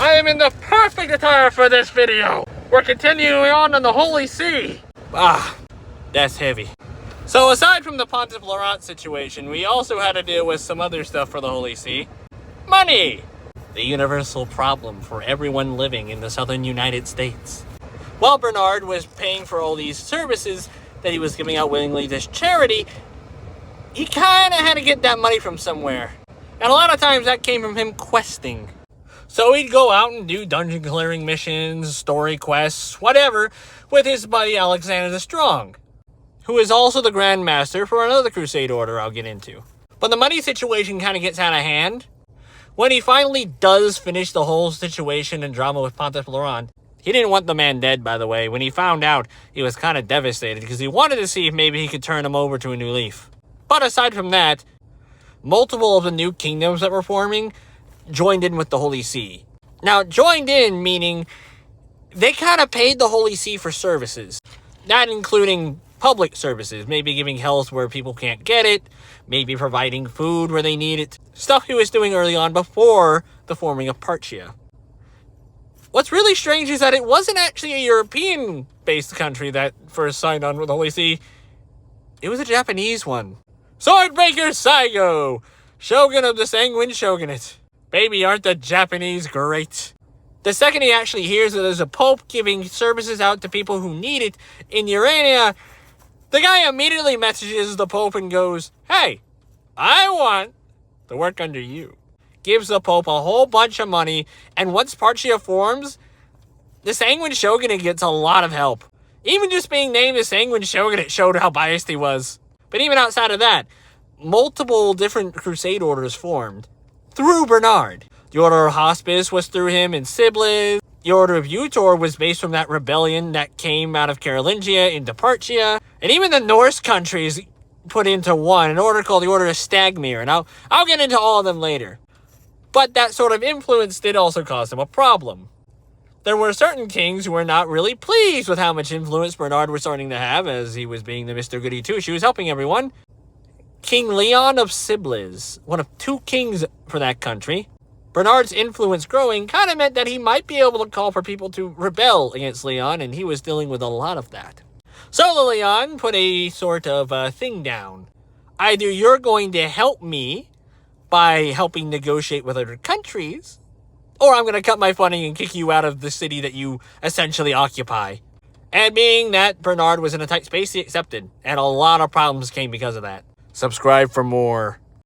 I am in the perfect attire for this video. We're continuing on the Holy See. That's heavy. So aside from the Pontiff Laurent situation, we also had to deal with some other stuff for the Holy See. Money! The universal problem for everyone living in the southern United States. While Bernard was paying for all these services that he was giving out willingly as charity, he kind of had to get that money from somewhere. And a lot of times that came from him questing. So he'd go out and do dungeon clearing missions, story quests, whatever, with his buddy Alexander the Strong, who is also the Grand Master for another Crusade order I'll get into. But the money situation kind of gets out of hand. When he finally does finish the whole situation and drama with Pontiff Laurent, he didn't want the man dead, by the way. When he found out, he was kind of devastated because he wanted to see if maybe he could turn him over to a new leaf. But aside from that, multiple of the new kingdoms that were forming joined in with the Holy See. Now, joined in meaning they kind of paid the Holy See for services. Not including public services, maybe giving health where people can't get it, maybe providing food where they need it. Stuff he was doing early on before the forming of Parthia. What's really strange is that it wasn't actually a European-based country that first signed on with the Holy See. It was a Japanese one. Swordbreaker Saigo, Shogun of the Sanguine Shogunate. Baby, aren't the Japanese great? The second he actually hears that there's a pope giving services out to people who need it in Urania, the guy immediately messages the pope and goes, "Hey, I want to work under you." Gives the pope a whole bunch of money, and once Parthia forms, the Sanguine Shogunate gets a lot of help. Even just being named the Sanguine Shogunate showed how biased he was. But even outside of that, multiple different crusade orders formed through Bernard. The Order of Hospice was through him in Siblis. The Order of Utor was based from that rebellion that came out of Carolingia into Parthia. And even the Norse countries put into one, an order called the Order of Stagmir. And I'll get into all of them later. But that sort of influence did also cause him a problem. There were certain kings who were not really pleased with how much influence Bernard was starting to have, as he was being the Mr. Goody Two-Shoes, helping everyone. King Leon of Siblis, one of two kings for that country. Bernard's influence growing kind of meant that he might be able to call for people to rebel against Leon, and he was dealing with a lot of that. So the Leon put a sort of thing down. Either you're going to help me by helping negotiate with other countries, or I'm going to cut my funding and kick you out of the city that you essentially occupy. And being that Bernard was in a tight space, he accepted, and a lot of problems came because of that. Subscribe for more.